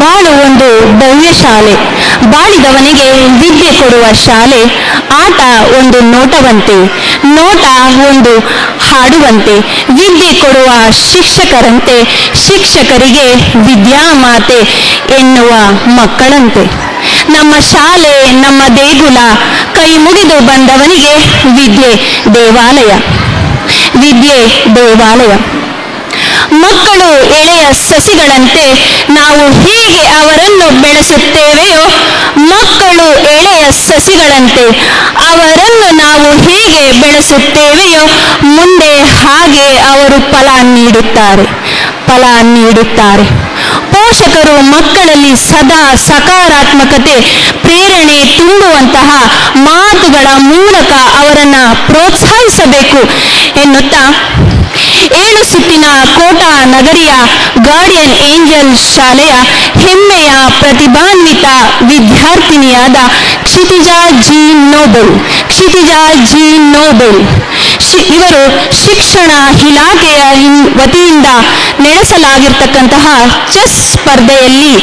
ಬಾಳು ಒಂದು ಭವ್ಯ ಶಾಲೆ, ಬಾಳಿದವನಿಗೆ ವಿದ್ಯೆ ಕೊಡುವ ಶಾಲೆ. ಆಟ ಒಂದು ನೋಟವಂತೆ, ನೋಟ ಒಂದು ಹಾಡುವಂತೆ, ವಿದ್ಯೆ ಕೊಡುವ ಶಿಕ್ಷಕರಂತೆ, ಶಿಕ್ಷಕರಿಗೆ ವಿದ್ಯಾಮಾತೆ ಎನ್ನುವ ಮಕ್ಕಳಂತೆ. ನಮ್ಮ ಶಾಲೆ ನಮ್ಮ ದೇಗುಲ, ಕೈ ಮುಗಿದು ಬಂದವನಿಗೆ ವಿದ್ಯೆ ದೇವಾಲಯ, ವಿದ್ಯೆ ದೇವಾಲಯ. ಮಕ್ಕಳು ಎಳೆಯ ಸಸಿಗಳಂತೆ, ನಾವು ಹೇಗೆ ಅವರನ್ನು ಬೆಳೆಸುತ್ತೇವೆಯೋ, ಮಕ್ಕಳು ಎಳೆಯ ಸಸಿಗಳಂತೆ, ಅವರನ್ನು ನಾವು ಹೇಗೆ ಬೆಳೆಸುತ್ತೇವೆಯೋ, ಮುಂದೆ ಹಾಗೆ ಅವರು ಫಲ ನೀಡುತ್ತಾರೆ, ಫಲ ನೀಡುತ್ತಾರೆ. ಪೋಷಕರು ಮಕ್ಕಳಲ್ಲಿ ಸದಾ ಸಕಾರಾತ್ಮಕತೆ, ಪ್ರೇರಣೆ ತುಂಬುವಂತಹ ಮಾತುಗಳ ಮೂಲಕ ಅವರನ್ನು ಪ್ರೋತ್ಸಾಹಿಸಬೇಕು ಎನ್ನುತ್ತಾ, 7 ಸುತ್ತಿನ ಕೋಟಾ ನಗರಿಯ ಗಾರ್ಡಿಯನ್ ಏಂಜಲ್ ಶಾಲೆಯ ಹೆಮ್ಮೆಯ ಪ್ರತಿಭಾನ್ವಿತ ವಿದ್ಯಾರ್ಥಿನಿಯಾದ Kshitija G Nobel, Kshitija G Nobel ಇವರು ಶಿಕ್ಷಣ ಇಲಾಖೆಯ ವತಿಯಿಂದ ನಡೆಸಲಾಗಿರ್ತಕ್ಕಂತಹ ಚೆಸ್ ಸ್ಪರ್ಧೆಯಲ್ಲಿ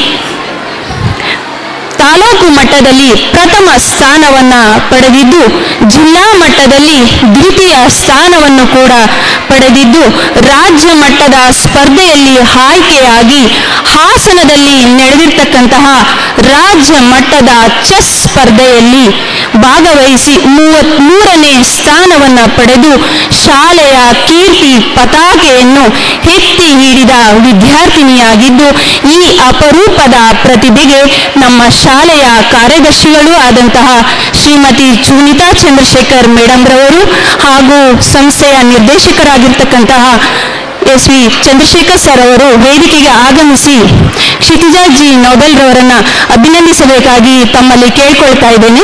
ತಾಲೂಕು ಮಟ್ಟದಲ್ಲಿ ಪ್ರಥಮ ಸ್ಥಾನವನ್ನು ಪಡೆದಿದ್ದು, ಜಿಲ್ಲಾ ಮಟ್ಟದಲ್ಲಿ ದ್ವಿತೀಯ ಸ್ಥಾನವನ್ನು ಕೂಡ ಪಡೆದಿದ್ದು, ರಾಜ್ಯ ಮಟ್ಟದ ಸ್ಪರ್ಧೆಯಲ್ಲಿ ಆಯ್ಕೆಯಾಗಿ ಹಾಸನದಲ್ಲಿ ನಡೆದಿರ್ತಕ್ಕಂತಹ ರಾಜ್ಯ ಮಟ್ಟದ ಚೆಸ್ ಸ್ಪರ್ಧೆಯಲ್ಲಿ ಭಾಗವಹಿಸಿ 33ನೇ ಸ್ಥಾನವನ್ನು ಪಡೆದು ಶಾಲೆಯ ಕೀರ್ತಿ ಪತಾಕೆಯನ್ನು ಎತ್ತಿ ಹಿಡಿದ ವಿದ್ಯಾರ್ಥಿನಿಯಾಗಿದ್ದು, ಈ ಅಪರೂಪದ ಪ್ರತಿಭೆಗೆ ನಮ್ಮ ಶಾಲೆಯ ಕಾರ್ಯದರ್ಶಿಗಳೂ ಆದಂತಹ ಶ್ರೀಮತಿ ಚೂನಿತಾ ಚಂದ್ರಶೇಖರ್ ಮೇಡಮ್ ರವರು ಹಾಗೂ ಸಂಸ್ಥೆಯ ನಿರ್ದೇಶಕರಾಗಿರ್ತಕ್ಕಂತಹ ಶ್ರೀ ಚಂದ್ರಶೇಖರ್ ಸರ್ ಅವರು ವೇದಿಕೆಗೆ ಆಗಮಿಸಿ ಕ್ಷಿತಿಜಾ ಜಿ ನೋಬೆಲ್ ರವರನ್ನ ಅಭಿನಂದಿಸಬೇಕಾಗಿ ತಮ್ಮಲ್ಲಿ ಕೇಳಿಕೊಳ್ತಾ ಇದ್ದೇನೆ.